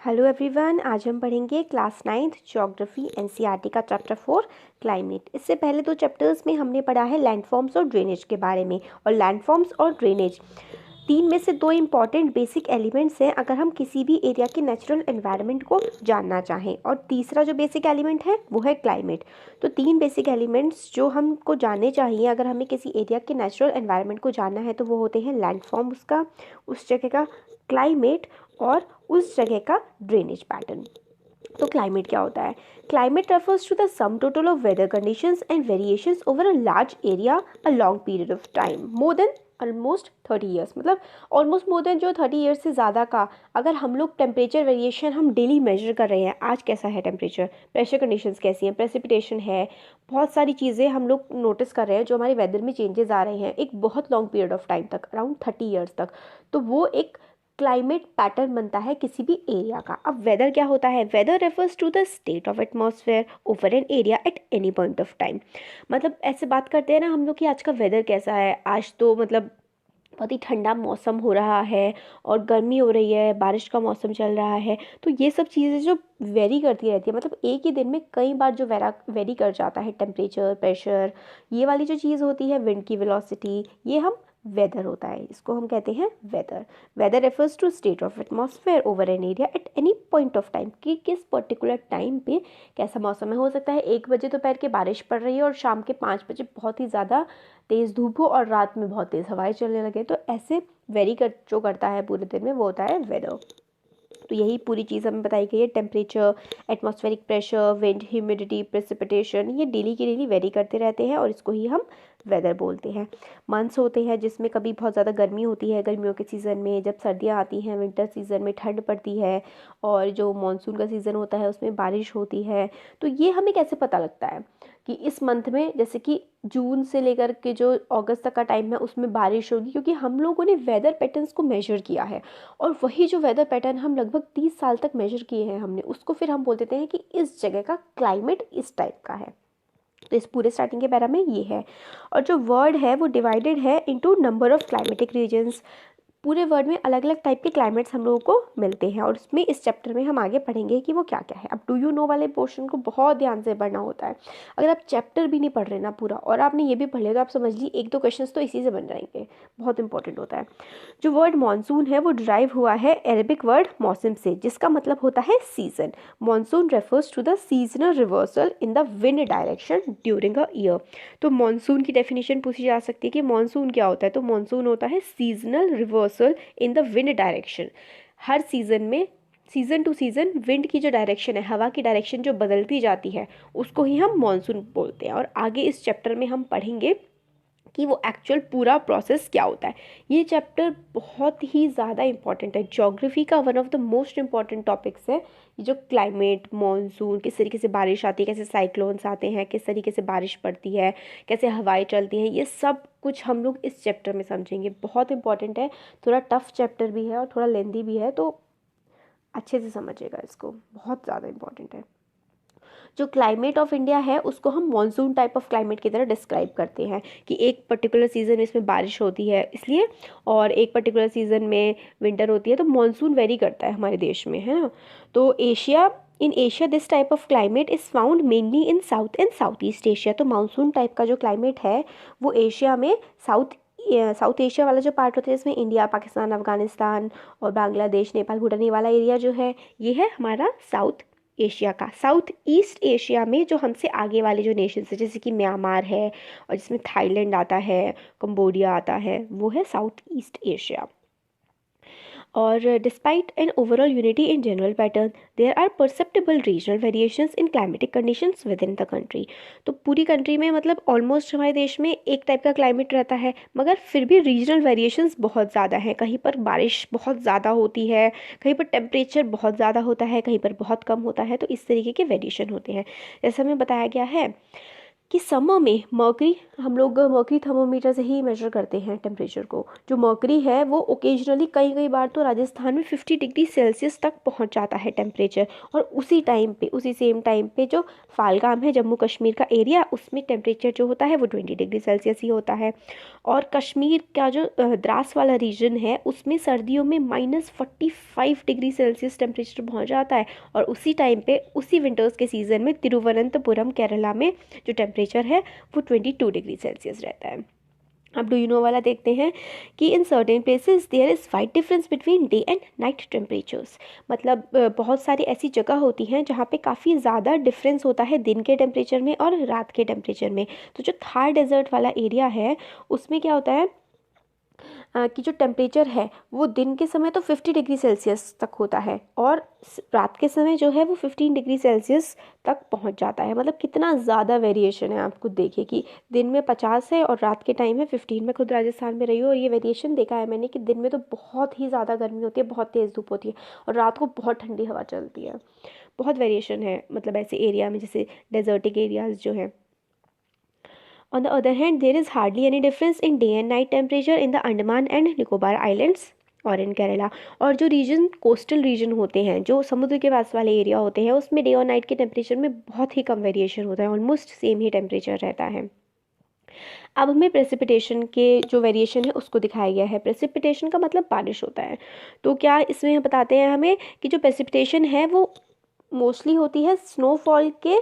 Hello everyone, आज हम पढ़ेंगे क्लास 9th ज्योग्राफी एनसीईआरटी का चैप्टर 4 क्लाइमेट। इससे पहले दो चैप्टर्स में हमने पढ़ा है लैंडफॉर्म्स और ड्रेनेज के बारे में। और लैंडफॉर्म्स और ड्रेनेज तीन में से दो इम्पॉर्टेंट बेसिक एलिमेंट्स हैं अगर हम किसी भी एरिया के नेचुरल एनवायरनमेंट को जानना चाहें। और तीसरा जो बेसिक एलिमेंट है वो है क्लाइमेट। तो तीन बेसिक एलिमेंट्स जो हमको जानने चाहिए अगर हमें किसी एरिया के नेचुरल एनवायरनमेंट को जानना है तो वो होते हैं लैंडफॉर्म उसका, उस जगह का, क्लाइमेट और उस जगह का ड्रेनेज पैटर्न। तो क्लाइमेट क्या होता है? Climate refers to the sum total of weather conditions and variations over a large area a long period of time more than almost 30 years. मतलब ऑलमोस्ट मोर देन जो 30 ईयर्स से ज़्यादा का अगर हम लोग टेम्परेचर वेरिएशन हम डेली मेजर कर रहे हैं, आज कैसा है टेम्परेचर, प्रेशर कंडीशंस कैसी हैं, प्रेसिपिटेशन है, बहुत सारी चीज़ें हम लोग नोटिस कर रहे हैं जो हमारे वेदर में चेंजेस आ रहे हैं एक बहुत लॉन्ग पीरियड ऑफ टाइम तक, अराउंड 30 ईयर्स तक, तो वो एक क्लाइमेट पैटर्न बनता है किसी भी एरिया का। अब वेदर क्या होता है? Weather refers to the state of atmosphere over an area at any point of time. मतलब ऐसे बात करते हैं ना हम लोग कि आज का वेदर कैसा है, आज तो मतलब बहुत ही ठंडा मौसम हो रहा है और गर्मी हो रही है, बारिश का मौसम चल रहा है। तो ये सब चीज़ें जो वेरी करती रहती है, मतलब एक ही दिन में कई बार जो वेरी कर जाता है टेम्परेचर, प्रेशर, ये वाली जो चीज़ होती है, विंड की वेलोसिटी, ये हम वेदर होता है, इसको हम कहते हैं weather. Weather refers to state of atmosphere over an area at any point of time, कि किस पर्टिकुलर टाइम पे कैसा मौसम है। हो सकता है 1 बजे दोपहर के बारिश पड़ रही है और शाम के 5 बजे बहुत ही ज़्यादा तेज़ धूप हो और रात में बहुत तेज़ हवाएं चलने लगे। तो ऐसे वेरी जो करता है पूरे दिन में वो होता है वेदर। तो यही पूरी चीज़ हमें बताई गई है। Temperature, atmospheric pressure, wind, humidity, precipitation, ये डेली के डेली वेरी करते रहते हैं और इसको ही हम वेदर बोलते हैं। मंथ्स होते हैं जिसमें कभी बहुत ज़्यादा गर्मी होती है गर्मियों के सीज़न में, जब सर्दियाँ आती हैं विंटर सीज़न में ठंड पड़ती है, और जो मानसून का सीज़न होता है उसमें बारिश होती है। तो ये हमें कैसे पता लगता है कि इस मंथ में, जैसे कि जून से लेकर के जो अगस्त तक का टाइम है उसमें बारिश होगी, क्योंकि हम लोगों ने वेदर पैटर्न्स को मेजर किया है। और वही जो वेदर पैटर्न हम लगभग 30 साल तक मेजर किए हैं हमने, उसको फिर हम बोल देते हैं कि इस जगह का क्लाइमेट इस टाइप का है। तो इस पूरे स्टार्टिंग के पैरा में ये है। और जो वर्ड है वो डिवाइडेड है into number of climatic regions. पूरे वर्ल्ड में अलग अलग टाइप के क्लाइमेट्स हम लोगों को मिलते हैं और उसमें इस चैप्टर में हम आगे पढ़ेंगे कि वो क्या क्या है। अब डू यू नो वाले पोर्शन को बहुत ध्यान से पढ़ना होता है। अगर आप चैप्टर भी नहीं पढ़ रहे ना पूरा और आपने ये भी पढ़ लिया तो आप समझ ली 1-2 क्वेश्चंस तो इसी से बन जाएंगे। बहुत इंपॉर्टेंट होता है। जो वर्ड मानसून है वो डिराइव हुआ है अरेबिक वर्ड मौसम से, जिसका मतलब होता है season. Monsoon refers to the seasonal reversal in the wind direction during a year. तो मानसून की डेफिनेशन पूछी जा सकती है कि मानसून क्या होता है, तो मानसून होता है seasonal reversal in the wind direction. Her season में, सीजन टू सीजन, विंड की जो डायरेक्शन है, हवा की डायरेक्शन जो बदलती जाती है, उसको ही हम मानसून बोलते हैं। और आगे इस चैप्टर में हम पढ़ेंगे कि वो एक्चुअल पूरा प्रोसेस क्या होता है। ये चैप्टर बहुत ही ज़्यादा इंपॉर्टेंट है, ज्योग्राफी का one of the most important topics है। ये जो क्लाइमेट, मॉनसून, किस तरीके से बारिश आती है, कैसे साइक्लोन्स आते हैं, किस तरीके से बारिश पड़ती है, कैसे हवाएं चलती हैं, ये सब कुछ हम लोग इस चैप्टर में समझेंगे। बहुत इंपॉर्टेंट है, थोड़ा टफ चैप्टर भी है और थोड़ा लेंदी भी है, तो अच्छे से समझिएगा इसको, बहुत ज़्यादा इंपॉर्टेंट है। जो क्लाइमेट ऑफ इंडिया है उसको हम मॉनसून टाइप ऑफ क्लाइमेट की तरह डिस्क्राइब करते हैं कि एक पर्टिकुलर सीज़न में इसमें बारिश होती है इसलिए, और एक पर्टिकुलर सीज़न में विंटर होती है। तो मॉनसून वेरी करता है हमारे देश में, है ना। तो in Asia this type of climate is found mainly in south and south east Asia. तो मानसून टाइप का जो क्लाइमेट है वो एशिया में साउथ एशिया वाला जो पार्ट होता है, इसमें इंडिया, पाकिस्तान, अफगानिस्तान और बांग्लादेश, नेपाल, भूटान, ये वाला एरिया जो है ये है हमारा साउथ एशिया का। साउथ ईस्ट एशिया में जो हमसे आगे वाले जो नेशंस है, जैसे कि म्यांमार है और जिसमें थाईलैंड आता है, कंबोडिया आता है, वो है साउथ ईस्ट एशिया। और despite an overall unity in general pattern there are perceptible regional variations in climatic conditions within the country. तो पूरी कंट्री में मतलब ऑलमोस्ट हमारे देश में एक टाइप का क्लाइमेट रहता है, मगर फिर भी रीजनल वेरिएशंस बहुत ज़्यादा हैं। कहीं पर बारिश बहुत ज़्यादा होती है, कहीं पर टेम्परेचर बहुत ज़्यादा होता है, कहीं पर बहुत कम होता है। तो इस तरीके के वेरिएशन होते हैं। जैसा हमें बताया गया है कि समर में मर्करी, हम लोग मर्करी थर्मोमीटर से ही मेजर करते हैं टेम्परेचर को। जो मर्करी है वो ओकेजनली कई बार तो राजस्थान में 50 डिग्री सेल्सियस तक पहुंच जाता है टेम्परेचर। और उसी सेम टाइम पे जो फालगाम है जम्मू कश्मीर का एरिया, उसमें टेम्परेचर जो होता है वो 20 डिग्री सेल्सियस ही होता है। और कश्मीर का जो द्रास वाला रीजन है उसमें सर्दियों में -45 डिग्री सेल्सियस टेम्परेचर पहुंच जाता है। और उसी टाइम पे उसी विंटर्स के सीज़न में तिरुवनंतपुरम केरला में जो टेम्परेचर है वो 22 डिग्री सेल्सियस रहता है। अब डू यू नो वाला देखते हैं कि in certain places there is wide difference between day and night temperatures. मतलब बहुत सारी ऐसी जगह होती हैं जहाँ पे काफ़ी ज़्यादा डिफरेंस होता है दिन के टेम्परेचर में और रात के टेम्परेचर में। तो जो थार डेजर्ट वाला एरिया है उसमें क्या होता है कि जो टेम्परेचर है वो दिन के समय तो 50 डिग्री सेल्सियस तक होता है और रात के समय जो है वो 15 डिग्री सेल्सियस तक पहुंच जाता है। मतलब कितना ज़्यादा वेरिएशन है, आप खुद देखिए कि दिन में 50 है और रात के टाइम है 15। मैं खुद राजस्थान में रही हूँ और ये वेरिएशन देखा है मैंने कि दिन में तो बहुत ही ज़्यादा गर्मी होती है, बहुत तेज़ धूप होती है और रात को बहुत ठंडी हवा चलती है। बहुत वेरिएशन है मतलब ऐसे एरिया में जैसे डेजर्टिक एरियाज़ जो हैं। On the other hand, there is hardly any difference in day and night temperature in the Andaman and Nicobar Islands और इन केरला। और जो रीजन कोस्टल रीजन होते हैं, जो समुद्र के पास वाले एरिया होते हैं, उसमें डे और नाइट के टेम्परेचर में बहुत ही कम वेरिएशन होता है, ऑलमोस्ट सेम ही टेम्परेचर रहता है। अब हमें प्रेसिपिटेशन के जो वेरिएशन है उसको दिखाया गया है। प्रेसिपिटेशन का मतलब बारिश होता है। तो क्या इसमें बताते हैं हमें कि जो प्रेसिपिटेशन है वो मोस्टली होती है स्नोफॉल के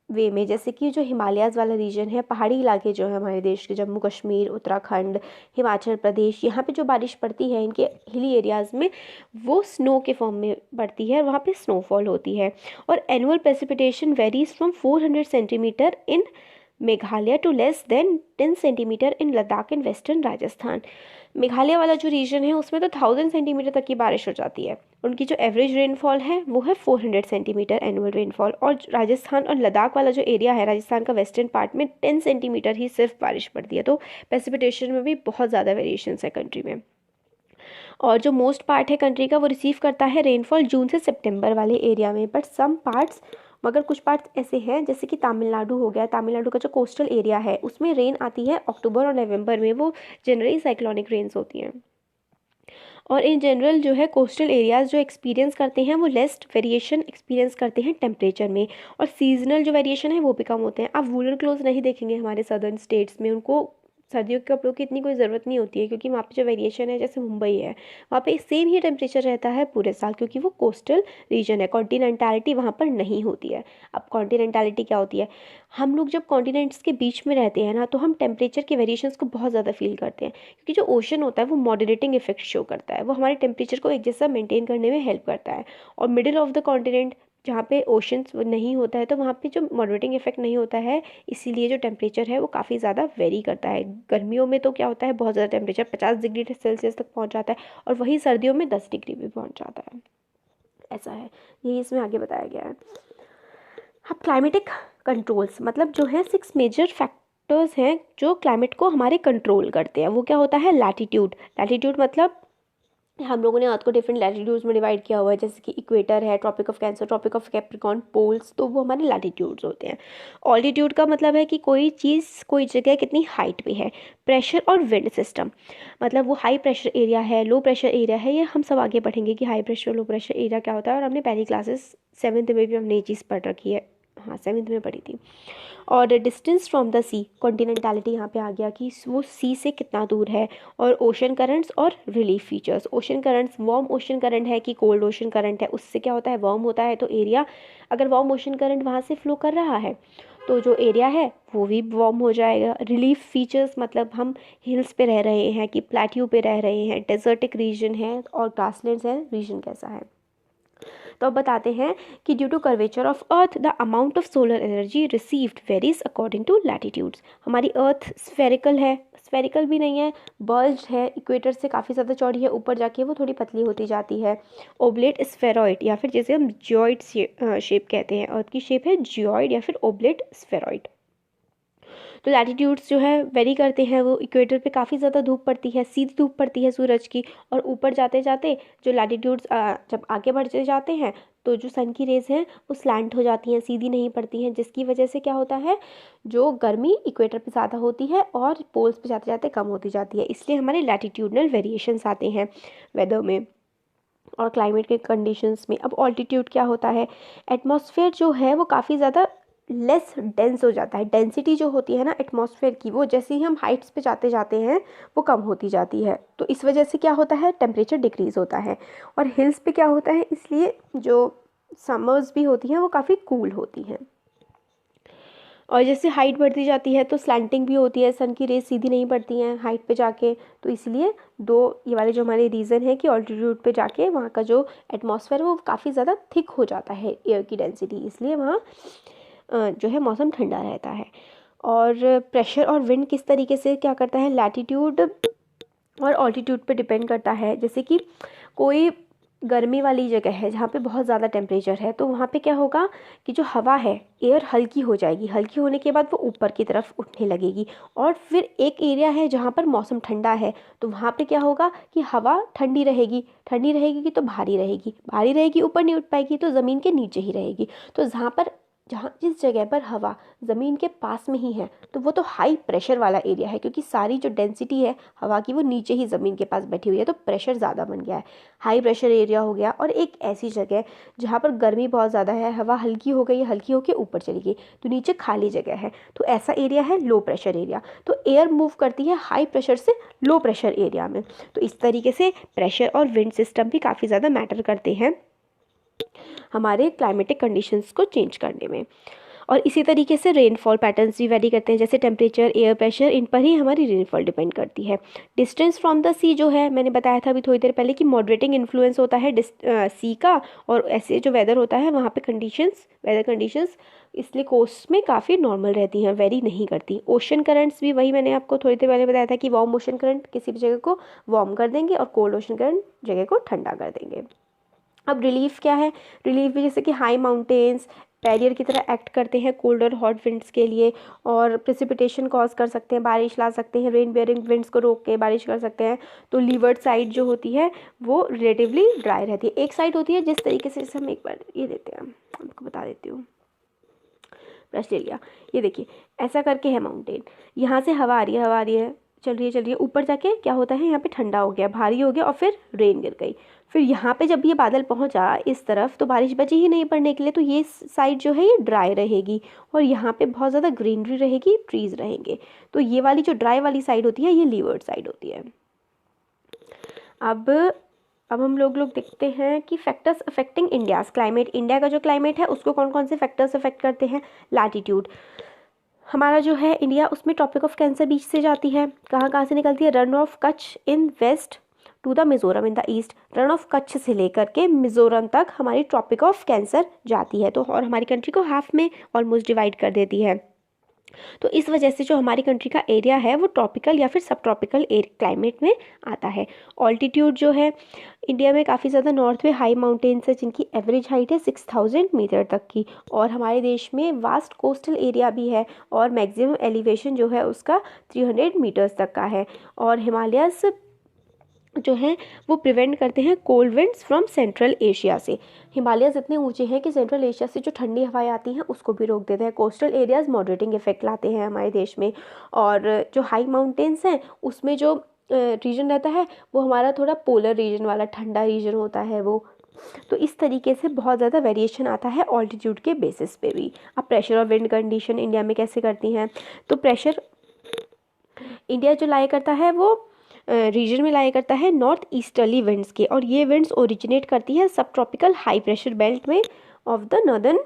वे में, जैसे कि जो हिमालयाज़ वाला रीजन है, पहाड़ी इलाके जो है हमारे देश के, जम्मू कश्मीर, उत्तराखंड, हिमाचल प्रदेश, यहाँ पे जो बारिश पड़ती है इनके हिली एरियाज़ में वो स्नो के फॉर्म में पड़ती है, वहाँ पे स्नोफॉल होती है। और annual precipitation varies from 400 centimetre in Meghalaya to less than 10 centimetre in Ladakh and western Rajasthan. Meghalaya वाला जो रीजन है उसमें तो 1000 सेंटीमीटर तक की बारिश हो जाती है। उनकी जो एवरेज रेनफॉल है वो है 400 सेंटीमीटर एनुअल रेनफॉल। और राजस्थान और लद्दाख वाला जो एरिया है, राजस्थान का वेस्टर्न पार्ट में 10 सेंटीमीटर ही सिर्फ बारिश पड़ती है। तो प्रेसिपिटेशन में भी बहुत ज़्यादा वेरिएशंस है कंट्री में। और जो मोस्ट पार्ट है कंट्री का वो रिसीव करता है रेनफॉल जून से सितंबर वाले एरिया में। बट सम पार्ट्स, मगर कुछ पार्ट्स ऐसे हैं जैसे कि तमिलनाडु हो गया, तमिलनाडु का जो कोस्टल एरिया है उसमें रेन आती है अक्टूबर और नवंबर में, वो जनरली साइक्लोनिक रेन्स होती हैं। और इन जनरल जो है कोस्टल एरियाज़ जो एक्सपीरियंस करते हैं वो लेस वेरिएशन एक्सपीरियंस करते हैं टेम्परेचर में। और सीजनल जो वेरिएशन है वो भी कम होते हैं। आप वूलन क्लोथ नहीं देखेंगे हमारे सदर्न स्टेट्स में, उनको सर्दियों के कपड़ों की इतनी कोई ज़रूरत नहीं होती है क्योंकि वहाँ पे जो वेरिएशन है, जैसे मुंबई है वहाँ पे सेम ही टेम्परेचर रहता है पूरे साल क्योंकि वो कोस्टल रीजन है। कॉन्टिनेंटैलिटी वहाँ पर नहीं होती है। अब कॉन्टिनेंटैलिटी क्या होती है? हम लोग जब कॉन्टिनेंट्स के बीच में रहते हैं ना तो हम टेम्परेचर के वेरिएशंस को बहुत ज़्यादा फील करते हैं क्योंकि जो ओशन होता है वो मॉडरेटिंग इफेक्ट शो करता है, वो हमारे टेम्परेचर को एक जैसा मेंटेन करने में हेल्प करता है। और मिडिल ऑफ द कॉन्टिनेंट जहाँ पे ओशंस नहीं होता है तो वहाँ पे जो मॉडरेटिंग इफेक्ट नहीं होता है, इसीलिए जो टेम्परेचर है वो काफ़ी ज़्यादा वेरी करता है। गर्मियों में तो क्या होता है, बहुत ज़्यादा टेम्परेचर 50 डिग्री सेल्सियस तक पहुँच जाता है और वही सर्दियों में 10 डिग्री भी पहुँच जाता है। ऐसा है, यही इसमें आगे बताया गया है। अब क्लाइमेटिक कंट्रोल्स मतलब जो है 6 मेजर फैक्टर्स हैं जो क्लाइमेट को हमारे कंट्रोल करते हैं। वो क्या होता है? लैटिट्यूड। लैटिट्यूड मतलब हम लोगों ने अर्थ को डिफरेंट लैटिट्यूड्स में डिवाइड किया हुआ है, जैसे कि इक्वेटर है, tropic of cancer, tropic of capricorn, poles, तो वो हमारे लैटिट्यूड्स होते हैं। ऑल्टीट्यूड का मतलब है कि कोई चीज़, कोई जगह कितनी हाइट पे है। प्रेशर और विंड सिस्टम मतलब वो हाई प्रेशर एरिया है, लो प्रेशर एरिया है, ये हम सब आगे पढ़ेंगे कि high pressure low pressure area क्या होता है। और हमने पहली क्लासेस 7th में भी हमने ये चीज़ पढ़ रखी है, हाँ 7th में पढ़ी थी। और डिस्टेंस फ्रॉम द सी, कॉन्टिनेंटैलिटी यहाँ पे आ गया कि वो सी से कितना दूर है। और ओशन करंट्स और relief features. Ocean currents, warm ocean current है कि कोल्ड ओशन करंट है, उससे क्या होता है, वार्म होता है तो एरिया, अगर वार्म ओशन करंट वहाँ से फ्लो कर रहा है तो जो एरिया है वो भी वार्म हो जाएगा। रिलीफ फीचर्स मतलब हम हिल्स पे रह रहे हैं कि प्लेट्यू पे रह रहे हैं, डेजर्टिक रीजन है और ग्रासलैंड्स है, रीजन कैसा है। तो अब बताते हैं कि due to curvature of earth the amount of solar energy received varies according to latitudes. हमारी अर्थ स्फेरिकल है, स्फेरिकल भी नहीं है, बर्ज्ड है, इक्वेटर से काफ़ी ज़्यादा चौड़ी है, ऊपर जाके वो थोड़ी पतली होती जाती है। ओब्लेट स्फेरॉइड या फिर जैसे हम जियोइड शेप कहते हैं, अर्थ की शेप है जियोइड या फिर ओब्लेट स्फेरॉइड। तो लैटिट्यूड्स जो है वेरी करते हैं, वो इक्वेटर पे काफ़ी ज़्यादा धूप पड़ती है, सीधी धूप पड़ती है सूरज की, और ऊपर जाते जाते जो लैटिट्यूड्स जब आगे बढ़ते जाते हैं तो जो सन की रेज़ हैं वो स्लैंट हो जाती हैं, सीधी नहीं पड़ती हैं, जिसकी वजह से क्या होता है, जो गर्मी इक्वेटर पे ज़्यादा होती है और पोल्स पे जाते जाते कम होती जाती है। इसलिए हमारे लैटिट्यूडनल वेरिएशंस आते हैं वेदर में और क्लाइमेट के कंडीशंस में। अब ऑल्टीट्यूड क्या होता है, एटमॉस्फेयर जो है वो काफ़ी ज़्यादा लेस डेंस हो जाता है। डेंसिटी जो होती है ना एटमॉस्फेयर की, वो जैसे ही हम हाइट्स पे जाते जाते हैं वो कम होती जाती है। तो इस वजह से क्या होता है, टेम्परेचर डिक्रीज़ होता है। और हिल्स पे क्या होता है, इसलिए जो समर्स भी होती हैं वो काफ़ी कूल होती हैं। और जैसे हाइट बढ़ती जाती है तो स्लैंटिंग भी होती है, सन की रेज सीधी नहीं पड़ती हैं हाइट पे जाके। तो इसलिए ये वाले जो हमारे रीज़न है कि ऑल्टीट्यूड पे जाके वहाँ का जो एटमॉस्फेयर वो काफ़ी ज़्यादा थिक हो जाता है एयर की डेंसिटी, इसलिए वहाँ जो है मौसम ठंडा रहता है। और प्रेशर और विंड किस तरीके से क्या करता है, लैटिट्यूड और ऑल्टीट्यूड पे डिपेंड करता है। जैसे कि कोई गर्मी वाली जगह है जहाँ पे बहुत ज़्यादा टेम्परेचर है, तो वहाँ पे क्या होगा कि जो हवा है, एयर हल्की हो जाएगी, हल्की होने के बाद वो ऊपर की तरफ उठने लगेगी। और फिर एक एरिया है जहाँ पर मौसम ठंडा है, तो वहाँ पे क्या होगा कि हवा ठंडी रहेगी, ठंडी रहेगी तो भारी रहेगी, भारी रहेगी ऊपर नहीं उठ पाएगी तो ज़मीन के नीचे ही रहेगी। तो जहाँ जिस जगह पर हवा ज़मीन के पास में ही है तो वो तो हाई प्रेशर वाला एरिया है, क्योंकि सारी जो डेंसिटी है हवा की वो नीचे ही ज़मीन के पास बैठी हुई है, तो प्रेशर ज़्यादा बन गया है, हाई प्रेशर एरिया हो गया। और एक ऐसी जगह जहाँ पर गर्मी बहुत ज़्यादा है, हवा हल्की हो गई, हल्की होकर ऊपर चली गई, तो नीचे खाली जगह है, तो ऐसा एरिया है लो प्रेशर एरिया। तो एयर मूव करती है हाई प्रेशर से लो प्रेशर एरिया में। तो इस तरीके से प्रेशर और विंड सिस्टम भी काफ़ी ज़्यादा मैटर करते हैं हमारे क्लाइमेटिक कंडीशंस को चेंज करने में। और इसी तरीके से रेनफॉल पैटर्न्स भी वेरी करते हैं, जैसे टेम्परेचर, एयर प्रेशर, इन पर ही हमारी रेनफॉल डिपेंड करती है। डिस्टेंस फ्रॉम द सी जो है, मैंने बताया था अभी थोड़ी देर पहले कि मॉडरेटिंग इन्फ्लुएंस होता है सी का, और ऐसे जो वेदर होता है वहाँ पे वेदर कंडीशंस इसलिए कोस्ट में काफ़ी नॉर्मल रहती हैं, वेरी नहीं करती। ओशन करंट्स भी वही मैंने आपको थोड़ी देर पहले बताया था कि वार्म ओशन करंट किसी भी जगह को वार्म कर देंगे और कोल्ड ओशन करंट जगह को ठंडा कर देंगे। अब रिलीफ क्या है, रिलीफ भी जैसे कि हाई माउंटेन्स बैरियर की तरह एक्ट करते हैं कोल्ड और हॉट विंड्स के लिए, और प्रेसिपिटेशन कॉज कर सकते हैं, बारिश ला सकते हैं, रेन बेयरिंग विंड्स को रोक के बारिश कर सकते हैं। तो लीवर्ड साइड जो होती है वो रिलेटिवली ड्राई रहती है। एक साइड होती है जिस तरीके से, जैसे हम एक बार ये देते हैं, आपको बता देती हूँ, ब्रश ले लिया, ये देखिए ऐसा करके है माउंटेन, यहाँ से हवा आ रही है, चल रही है, ऊपर जाके क्या होता है, यहाँ पे ठंडा हो गया, भारी हो गया, और फिर रेन गिर गई। फिर यहाँ पे जब ये बादल पहुँचा इस तरफ तो बारिश बची ही नहीं पड़ने के लिए, तो ये साइड जो है ये ड्राई रहेगी और यहाँ पे बहुत ज़्यादा ग्रीनरी रहेगी, ट्रीज़ रहेंगे। तो ये वाली जो ड्राई वाली साइड होती है ये लीवर्ड साइड होती है। अब हम लोग देखते हैं कि factors affecting India's climate, India का जो क्लाइमेट है उसको कौन कौन से फैक्टर्स अफेक्ट करते हैं। लैटिट्यूड, हमारा जो है इंडिया, उसमें ट्रॉपिक ऑफ कैंसर बीच से जाती है, कहाँ से निकलती है, Rann of Kutch in west to the Mizoram in the east. Rann of Kutch से लेकर के मिज़ोरम तक हमारी ट्रॉपिक ऑफ कैंसर जाती है, तो और हमारी कंट्री को हाफ में ऑलमोस्ट डिवाइड कर देती है। तो इस वजह से जो हमारी कंट्री का एरिया है वो ट्रॉपिकल या फिर सब ट्रॉपिकल क्लाइमेट में आता है। ऑल्टीट्यूड जो है इंडिया में काफ़ी ज़्यादा नॉर्थ में हाई माउंटेन्स है जिनकी एवरेज हाइट है 6000 मीटर तक की, और हमारे देश में वास्ट कोस्टल एरिया भी है और मैक्सिमम एलिवेशन जो है उसका 300 मीटर्स तक का है। और हिमालयस जो हैं वो प्रिवेंट करते हैं cold winds from central Asia से। हिमालयस इतने ऊंचे हैं कि सेंट्रल एशिया से जो ठंडी हवाएं आती हैं उसको भी रोक देते हैं। कोस्टल एरियाज मॉडरेटिंग इफेक्ट लाते हैं हमारे देश में, और जो हाई माउंटेन्स हैं उसमें जो रीजन रहता है वो हमारा थोड़ा पोलर रीजन वाला ठंडा रीजन होता है वो। तो इस तरीके से बहुत ज़्यादा वेरिएशन आता है ऑल्टीट्यूड के बेसिस पे भी। अब प्रेशर और विंड कंडीशन इंडिया में कैसे करती हैं, तो प्रेशर इंडिया जो लाया करता है वो रीजन में लाया करता है नॉर्थ ईस्टर्ली विंड्स के, और ये विंड्स ओरिजिनेट करती है सब ट्रॉपिकल हाई प्रेशर बेल्ट में ऑफ द नॉर्दर्न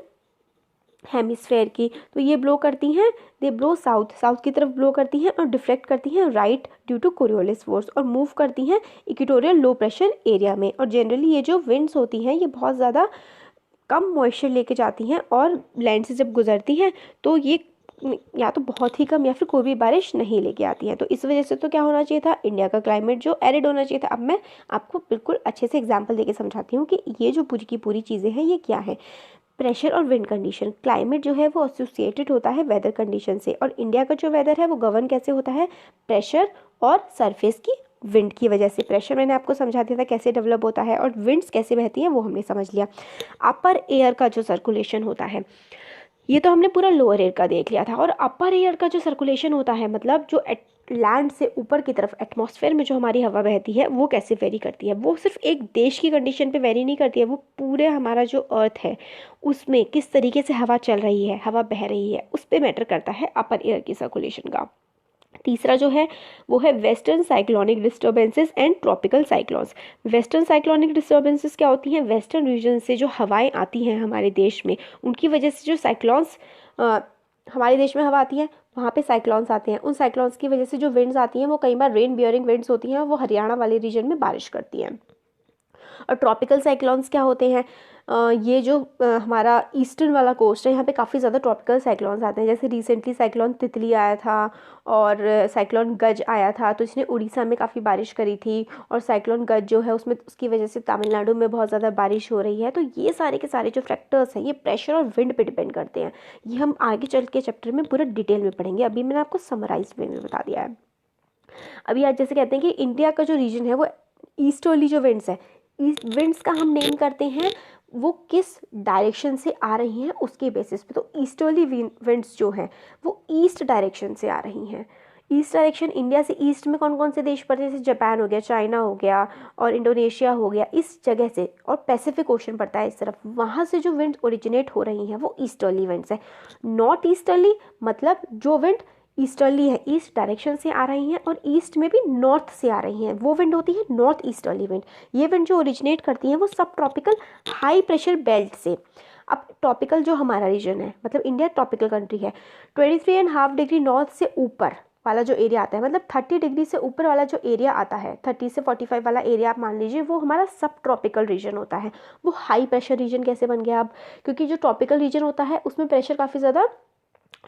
हेमिस्फेयर की। तो ये ब्लो करती हैं, दे ब्लो साउथ की तरफ ब्लो करती हैं और डिफ्लेक्ट करती हैं right due to Coriolis force, और मूव करती हैं इक्वेटोरियल लो प्रेशर एरिया में। और जनरली ये जो विंड्स होती हैं ये बहुत ज़्यादा कम मॉइस्चर लेके जाती हैं, और लैंड से जब गुजरती हैं तो ये या तो बहुत ही कम या फिर कोई भी बारिश नहीं लेके आती है। तो इस वजह से तो क्या होना चाहिए था, इंडिया का क्लाइमेट जो एरिड होना चाहिए था। अब मैं आपको बिल्कुल अच्छे से एग्जांपल देके समझाती हूँ कि ये जो पूरी की पूरी चीज़ें हैं ये क्या है। प्रेशर और विंड कंडीशन, क्लाइमेट जो है वो एसोसिएटेड होता है वेदर कंडीशन से, और इंडिया का जो वेदर है वो गवर्न कैसे होता है, प्रेशर और सरफेस की विंड की वजह से। प्रेशर मैंने आपको समझा दिया था कैसे डेवलप होता है, और विंड्स कैसे बहती हैं वो हमने समझ लिया। अपर एयर का जो सर्कुलेशन होता है, ये तो हमने पूरा लोअर एयर का देख लिया था, और अपर एयर का जो सर्कुलेशन होता है मतलब जो लैंड से ऊपर की तरफ एटमॉस्फेयर में जो हमारी हवा बहती है वो कैसे वेरी करती है। वो सिर्फ एक देश की कंडीशन पे वेरी नहीं करती है, वो पूरे हमारा जो अर्थ है उसमें किस तरीके से हवा चल रही है, हवा बह रही है, उस पर मैटर करता है अपर एयर की सर्कुलेशन का। तीसरा जो है वो है western cyclonic disturbances and tropical cyclones. Western cyclonic disturbances क्या होती हैं, वेस्टर्न रीजन से जो हवाएं आती हैं हमारे देश में, उनकी वजह से जो साइक्लोन्स हमारे देश में हवा आती है वहाँ पे साइक्लोन्स आते हैं। उन साइक्लोन्स की वजह से जो विंड्स आती हैं वो कई बार रेन बियरिंग विंड्स होती हैं, वो हरियाणा वाले रीजन में बारिश करती हैं। और ट्रॉपिकल साइक्लोन्स क्या होते हैं, ये जो हमारा ईस्टर्न वाला कोस्ट है यहाँ पे काफ़ी ज़्यादा ट्रॉपिकल साइक्लोन्स आते हैं। जैसे रिसेंटली साइक्लोन तितली आया था और साइक्लोन गज आया था, तो इसने उड़ीसा में काफ़ी बारिश करी थी, और साइक्लोन गज जो है उसमें उसकी वजह से तमिलनाडु में बहुत ज़्यादा बारिश हो रही है। तो ये सारे के सारे जो फैक्टर्स हैं ये प्रेशर और विंड पे डिपेंड करते हैं। ये हम आगे चल के चैप्टर में पूरा डिटेल में पढ़ेंगे, अभी मैंने आपको समराइज वे में बता दिया है। अभी आज जैसे कहते हैं कि इंडिया का जो रीजन है वो ईस्टर्ली जो विंड्स है, ईस्ट विंड्स का हम नेम करते हैं वो किस डायरेक्शन से आ रही हैं उसके बेसिस पे। तो ईस्टर्ली विंड्स जो हैं वो ईस्ट डायरेक्शन से आ रही हैं। ईस्ट डायरेक्शन, इंडिया से ईस्ट में कौन कौन से देश पड़ते हैं, जैसे जापान हो गया, चाइना हो गया और इंडोनेशिया हो गया, इस जगह से, और पैसिफिक ओशन पड़ता है इस तरफ, वहाँ से जो विंड ओरिजिनेट हो रही हैं वो ईस्टर्ली विंड्स है। नॉर्थ ईस्टर्ली मतलब जो विंड ईस्टर्ली है, ईस्ट डायरेक्शन से आ रही हैं और ईस्ट में भी नॉर्थ से आ रही हैं, वो विंड होती है नॉर्थ ईस्टर्ली विंड। ये विंड जो ओरिजिनेट करती हैं वो सब ट्रॉपिकल हाई प्रेशर बेल्ट से। अब ट्रॉपिकल जो हमारा रीजन है, मतलब इंडिया ट्रॉपिकल कंट्री है, 23.5 डिग्री नॉर्थ से ऊपर वाला जो एरिया आता है, मतलब 30 डिग्री से ऊपर वाला जो एरिया आता है, 30 से 45 वाला एरिया आप मान लीजिए, वो हमारा सब ट्रॉपिकल रीजन होता है। वो हाई प्रेशर रीजन कैसे बन गया अब, क्योंकि जो ट्रॉपिकल रीजन होता है उसमें प्रेशर काफ़ी ज़्यादा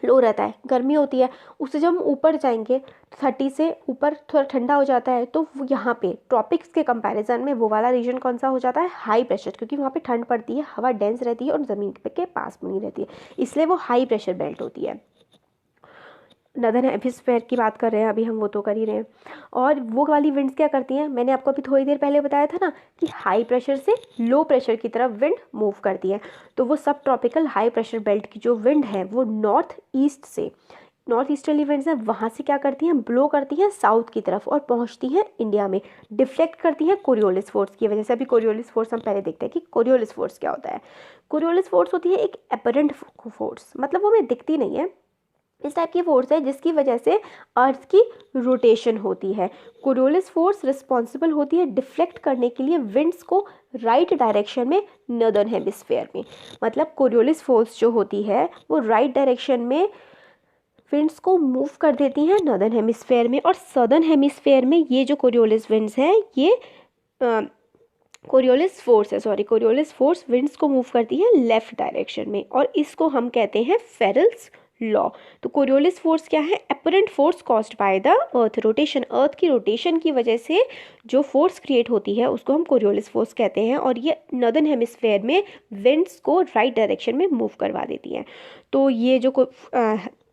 लो रहता है, गर्मी होती है, उससे जब हम ऊपर जाएंगे 30 से ऊपर थोड़ा ठंडा हो जाता है, तो यहाँ पे ट्रॉपिक्स के कंपैरिजन में वो वाला रीजन कौन सा हो जाता है, हाई प्रेशर, क्योंकि वहाँ पे ठंड पड़ती है, हवा डेंस रहती है और ज़मीन के पास बनी रहती है, इसलिए वो हाई प्रेशर बेल्ट होती है। नदर्न हेमिस्फीयर की बात कर रहे हैं अभी हम, वो तो कर ही रहे हैं। और वो वाली विंड्स क्या करती हैं, मैंने आपको अभी थोड़ी देर पहले बताया था ना कि हाई प्रेशर से लो प्रेशर की तरफ विंड मूव करती है। तो वो सब ट्रॉपिकल हाई प्रेशर बेल्ट की जो विंड है वो नॉर्थ ईस्ट से, नॉर्थ ईस्टर्ली विंड्स हैं, वहाँ से क्या करती हैं, ब्लो करती हैं साउथ की तरफ और पहुँचती हैं इंडिया में, डिफ्लेक्ट करती हैं कोरियोलिस फोर्स की वजह से। अभी कोरियोलिस फोर्स हम पहले देखते हैं कि कोरियोलिस फोर्स क्या होता है। कोरियोलिस फोर्स होती है एक अपरेंट फोर्स, मतलब वो हमें दिखती नहीं है, इस टाइप की फोर्स है जिसकी वजह से अर्थ की रोटेशन होती है। कोरियोलिस फोर्स रिस्पॉन्सिबल होती है डिफ्लेक्ट करने के लिए विंड्स को राइट डायरेक्शन में नॉर्दर्न हेमिस्फीयर में। मतलब कोरियोलिस फोर्स जो होती है वो राइट डायरेक्शन में विंड्स को मूव कर देती हैं नॉर्दर्न हेमिस्फीयर में, और सदर्न हेमिस्फीयर में ये जो कोरियोलिस विंड्स हैं ये कोरियोलिस फोर्स विंड्स को मूव करती है लेफ्ट डायरेक्शन में, और इसको हम कहते हैं फेरल्स लॉ। तो कोरियोलिस फोर्स क्या है, apparent force caused by the earth rotation, earth की रोटेशन की वजह से जो फोर्स क्रिएट होती है उसको हम कोरियोलिस फोर्स कहते हैं, और ये नॉर्दर्न हेमिस्फीयर में विंड्स को राइट डायरेक्शन में मूव करवा देती हैं। तो ये जो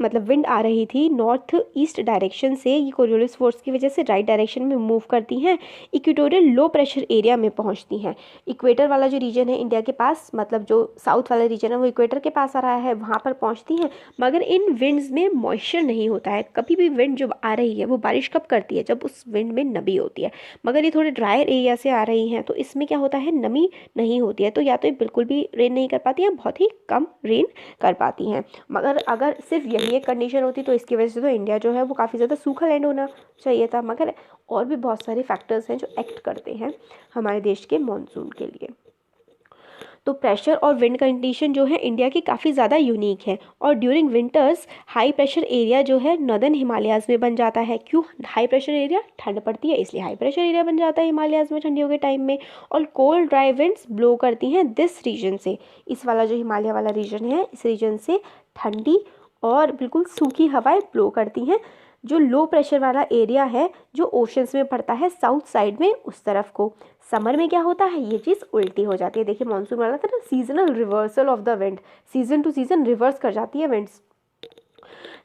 मतलब विंड आ रही थी नॉर्थ ईस्ट डायरेक्शन से, ये कोरियोलिस फोर्स की वजह से राइट डायरेक्शन में मूव करती हैं, इक्वेटोरियल लो प्रेशर एरिया में पहुंचती हैं। इक्वेटर वाला जो रीजन है इंडिया के पास, मतलब जो साउथ वाला रीजन है वो इक्वेटर के पास आ रहा है, वहाँ पर पहुँचती हैं। मगर इन विंड्स में मॉइस्चर नहीं होता है, कभी भी विंड जो आ रही है वो बारिश कब करती है, जब उस विंड में नमी होती है। मगर ये थोड़े ड्रायर एरिया से आ रही हैं तो इसमें क्या होता है, नमी नहीं होती है, तो या तो ये बिल्कुल भी रेन नहीं कर पाती है, बहुत ही कम रेन कर पाती हैं। मगर अगर सिर्फ यही एक कंडीशन होती तो इसकी वजह से तो इंडिया जो है वो काफ़ी ज़्यादा सूखा लैंड होना चाहिए था। मगर और भी बहुत सारे फैक्टर्स हैं जो एक्ट करते हैं हमारे देश के मॉनसून के लिए। तो प्रेशर और विंड कंडीशन जो है इंडिया की काफ़ी ज़्यादा यूनिक है, और during winters high pressure area जो है नॉर्दर्न हिमालयाज़ में बन जाता है। क्यों हाई प्रेशर एरिया, ठंड पड़ती है इसलिए हाई प्रेशर एरिया बन जाता है हिमालयाज़ में ठंडियों के टाइम में, और कोल्ड ड्राई विंड्स ब्लो करती हैं दिस रीजन से, इस वाला जो हिमालय वाला रीजन है इस रीजन से ठंडी और बिल्कुल सूखी हवाएं ब्लो करती हैं जो लो प्रेशर वाला एरिया है जो ओशंस में पड़ता है साउथ साइड में उस तरफ को। समर में क्या होता है, ये चीज़ उल्टी हो जाती है। देखिए मानसून वाला था ना, seasonal reversal of the wind, season two season reverse कर जाती है विंड्स।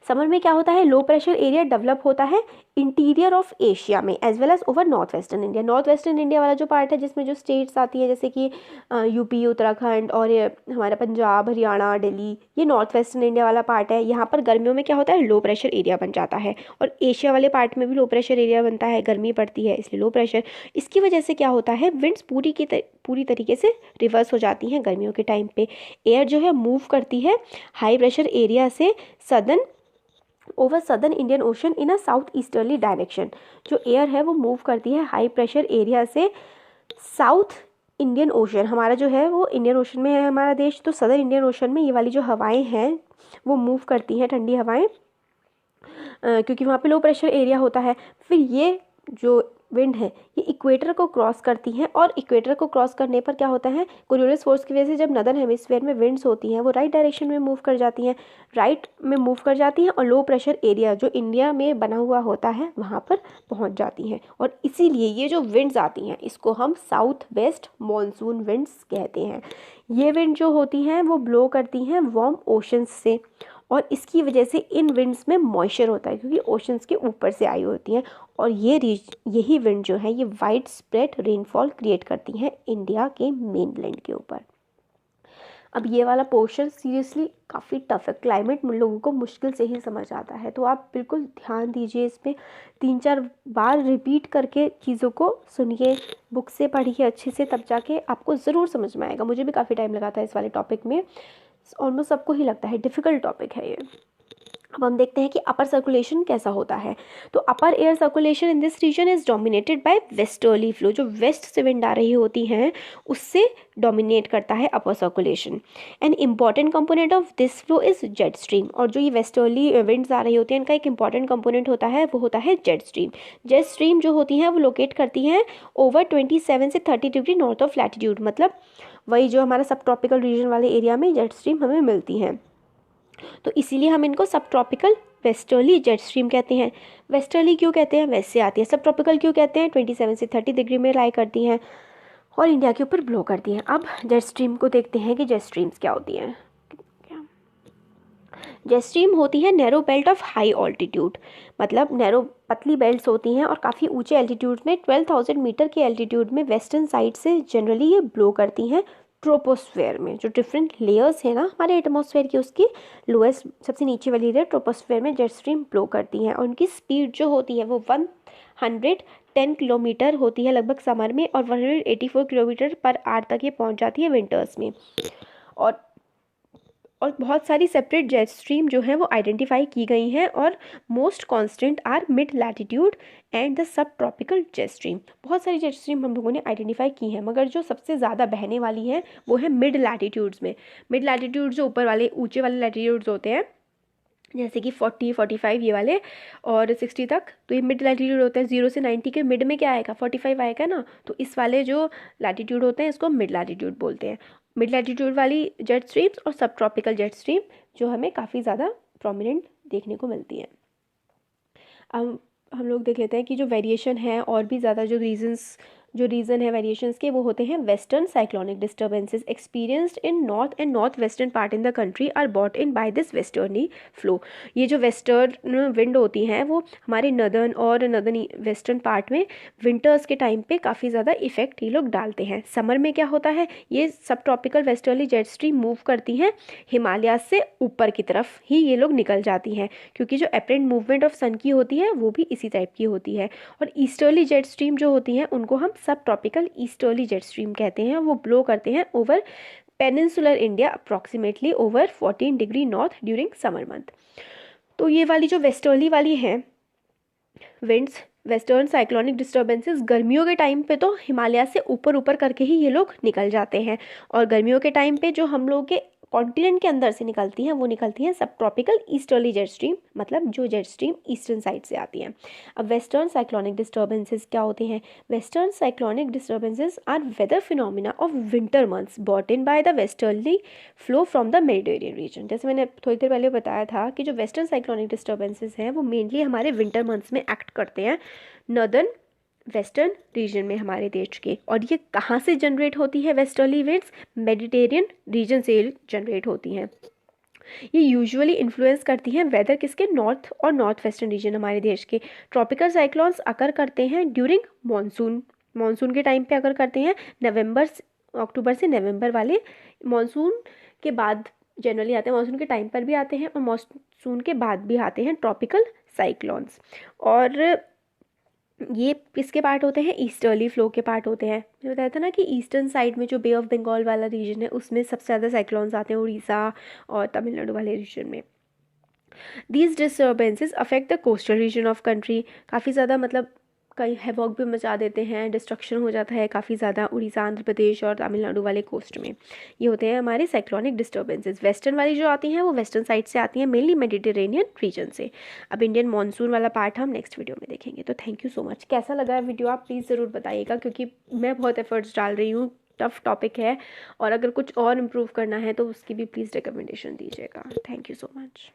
समर में क्या होता है, लो प्रेशर एरिया डेवलप होता है इंटीरियर ऑफ एशिया में as well as over north western India. North western India वाला जो पार्ट है जिसमें जो स्टेट्स आती है जैसे कि यूपी, उत्तराखंड और हमारा पंजाब, हरियाणा, दिल्ली, ये नॉर्थ वेस्टर्न इंडिया वाला पार्ट है। यहाँ पर गर्मियों में क्या होता है, लो प्रेशर एरिया बन जाता है। और एशिया वाले पार्ट में भी लो प्रेशर एरिया बनता है, गर्मी पड़ती है इसलिए लो प्रेशर। इसकी वजह से क्या होता है, विंड्स पूरी तरीके से रिवर्स हो जाती हैं गर्मियों के टाइम पे। एयर जो है मूव करती है हाई प्रेशर एरिया से over southern Indian ocean in a south easterly direction. जो एयर है वो मूव करती है हाई प्रेशर एरिया से साउथ इंडियन ओशन, हमारा जो है वो इंडियन ओशन में है हमारा देश, तो सदर्न इंडियन ओशन में ये वाली जो हवाएं हैं वो मूव करती हैं, ठंडी हवाएं, क्योंकि वहाँ पे लो प्रेशर एरिया होता है। फिर ये जो विंड है ये इक्वेटर को क्रॉस करती हैं, और इक्वेटर को क्रॉस करने पर क्या होता है, कोरियोलिस फोर्स की वजह से जब नदर्न हेमिस्फीयर में विंड्स होती हैं वो राइट डायरेक्शन में मूव कर जाती हैं, और लो प्रेशर एरिया जो इंडिया में बना हुआ होता है वहाँ पर पहुँच जाती हैं। और इसीलिए ये जो विंड्स आती हैं इसको हम साउथ वेस्ट मॉनसून विंड्स कहते हैं। ये विंड जो होती हैं वो ब्लो करती हैं वार्म ओशंस से, और इसकी वजह से इन विंड्स में मॉइस्चर होता है क्योंकि ओशंस के ऊपर से आई होती हैं। और यही विंड जो है ये वाइड स्प्रेड रेनफॉल क्रिएट करती हैं इंडिया के मेनलैंड के ऊपर। अब ये वाला पोर्शन सीरियसली काफ़ी टफ है, क्लाइमेट लोगों को मुश्किल से ही समझ आता है, तो आप बिल्कुल ध्यान दीजिए इसमें, 3-4 बार रिपीट करके चीज़ों को सुनिए, बुक से पढ़िए अच्छे से, तब जाके आपको ज़रूर समझ में आएगा। मुझे भी काफ़ी टाइम लगा था इस वाले टॉपिक में, ऑलमोस्ट सबको ही लगता है डिफ़िकल्ट टॉपिक है ये। अब हम देखते हैं कि अपर सर्कुलेशन कैसा होता है। तो upper air circulation in this region is dominated by westerly flow, जो वेस्ट से विंड आ रही होती हैं उससे डोमिनेट करता है upper circulation. An important component of this flow is jet stream, और जो ये वेस्टर्ली विंड्स आ रही होती हैं इनका एक इंपॉर्टेंट कंपोनेंट होता है वो होता है जेट स्ट्रीम। जेट स्ट्रीम जो होती हैं वो लोकेट करती हैं ओवर 27 से 30 डिग्री नॉर्थ ऑफ लैटिट्यूड, मतलब वही जो हमारा सब ट्रॉपिकल रीजन वाले एरिया में जेट स्ट्रीम हमें मिलती हैं, तो इसीलिए हम इनको सब ट्रॉपिकल वेस्टर्ली जेट स्ट्रीम कहते हैं। वेस्टर्ली क्यों कहते हैं, वैसे आती है। सब ट्रॉपिकल क्यों कहते हैं, 27 से 30 डिग्री में लाई करती हैं और इंडिया के ऊपर ब्लो करती हैं। अब जेट स्ट्रीम को देखते हैं कि जेट स्ट्रीम्स क्या होती हैं। जेट स्ट्रीम होती है narrow belt of high altitude, मतलब नैरो पतली बेल्ट्स होती हैं और काफ़ी ऊंचे एल्टीट्यूड में 12,000 मीटर के एल्टीट्यूड में वेस्टर्न साइड से जनरली ये ब्लो करती हैं ट्रोपोस्फेयर में। जो डिफरेंट लेयर्स है ना हमारे एटमॉस्फेयर की, उसकी लोएस्ट सबसे नीचे वाली लेयर ट्रोपोस्फेयर में जेट स्ट्रीम ब्लो करती हैं, और उनकी स्पीड जो होती है वो 110 किलोमीटर होती है लगभग समर में, और 184 किलोमीटर पर आवर तक ये पहुंच जाती है विंटर्स में। और बहुत सारी सेपरेट जेट स्ट्रीम जो हैं वो आइडेंटिफाई की गई हैं, और most constant are mid latitude and the sub tropical jet stream. बहुत सारी जेट स्ट्रीम हम लोगों ने आइडेंटिफाई की हैं, मगर जो सबसे ज़्यादा बहने वाली हैं वो है मिड लैटिट्यूड्स में। मिड लैटिट्यूड जो ऊपर वाले ऊंचे वाले लैटिट्यूड्स होते हैं जैसे कि 40, 45 ये वाले और 60 तक, तो ये मिड लैटिट्यूड होता है। 0 से 90 के मिड में क्या आएगा, 45 आएगा ना, तो इस वाले जो लैटिट्यूड होते हैं इसको मिड लैटिट्यूड बोलते हैं। मिड लैटिट्यूड वाली जेट स्ट्रीम्स और सब ट्रॉपिकल जेट स्ट्रीम जो हमें काफ़ी ज़्यादा प्रोमिनेंट देखने को मिलती है। अब हम लोग देख लेते हैं कि जो वेरिएशन है और भी ज़्यादा जो रीज़न है वेरिएशंस के वो होते हैं western cyclonic disturbances experienced in north and north western part in the country are bought in by this westerly flow. ये जो वेस्टर्न विंड होती हैं वो हमारे नदर्न और नदर्न वेस्टर्न पार्ट में विंटर्स के टाइम पे काफ़ी ज़्यादा इफेक्ट ये लोग डालते हैं। समर में क्या होता है, ये सब tropical westerly jet stream move करती हैं हिमालय से ऊपर की तरफ ही ये लोग निकल जाती हैं, क्योंकि जो अपरेंट मूवमेंट ऑफ सन की होती है वो भी इसी टाइप की होती है। और ईस्टर्ली जेट स्ट्रीम जो होती हैं उनको हम सब ट्रॉपिकल ईस्टर्ली जेट स्ट्रीम कहते हैं। वो ब्लो करते हैं over peninsular India approximately over 14 degree north during summer month. तो ये वाली जो वेस्टर्ली वाली हैं विंड्स, वेस्टर्न साइक्लोनिक डिस्टर्बेंसेस, गर्मियों के टाइम पे तो हिमालय से ऊपर ऊपर करके ही ये लोग निकल जाते हैं, और गर्मियों के टाइम पे जो हम लोग के कॉन्टिनेंट के अंदर से निकलती हैं वो निकलती हैं सब ट्रॉपिकल ईस्टर्ली जेट स्ट्रीम, मतलब जो जेट स्ट्रीम ईस्टर्न साइड से आती हैं। अब वेस्टर्न साइक्लोनिक डिस्टर्बेंसेस क्या होते हैं? Western cyclonic disturbances are weather phenomena of winter months brought in by the westerly flow from the Mediterranean region. जैसे मैंने थोड़ी देर पहले बताया था कि जो वेस्टर्न साइक्लोनिक डिस्टर्बेंसेस हैं वो मेनली हमारे विंटर मंथ्स में एक्ट करते हैं नॉर्दर्न वेस्टर्न रीजन में हमारे देश के। और ये कहाँ से जनरेट होती है? वेस्टर्ली इवेंट्स मेडिटेरियन रीजन से जनरेट होती हैं। ये यूजुअली इन्फ्लुएंस करती हैं वेदर किसके? नॉर्थ और नॉर्थ वेस्टर्न रीजन हमारे देश के। ट्रॉपिकल साइक्लोन्स अकर करते हैं ड्यूरिंग मानसून, मानसून के टाइम पे अकर करते हैं। अक्टूबर से नवंबर वाले मानसून के बाद जनरली आते हैं, मानसून के टाइम पर भी आते हैं और मानसून के बाद भी आते हैं ट्रॉपिकल साइक्लोन्स। और ये किसके पार्ट होते हैं? ईस्टर्ली फ्लो के पार्ट होते हैं। मैंने बताया था ना कि ईस्टर्न साइड में जो बे ऑफ बंगाल वाला रीजन है उसमें सबसे ज़्यादा साइक्लोन्स आते हैं, उड़ीसा और तमिलनाडु वाले रीजन में। These disturbances affect the coastal region of country, काफ़ी ज़्यादा मतलब कई हैवॉक भी मचा देते हैं, डिस्ट्रक्शन हो जाता है काफ़ी ज़्यादा उड़ीसा, आंध्र प्रदेश और तमिलनाडु वाले कोस्ट में। ये होते हैं हमारे साइक्लोनिक डिस्टर्बेंसेस। वेस्टर्न वाली जो आती हैं वो वेस्टर्न साइड से आती हैं, मेनली मेडिटेरेनियन रीजन से। अब इंडियन मानसून वाला पार्ट हम नेक्स्ट वीडियो में देखेंगे। तो थैंक यू सो मच। कैसा लगा है वीडियो आप प्लीज़ ज़रूर बताइएगा, क्योंकि मैं बहुत एफर्ट्स डाल रही हूँ, टफ टॉपिक है और अगर कुछ और इम्प्रूव करना है तो उसकी भी प्लीज़ रिकमेंडेशन दीजिएगा। Thank you so much.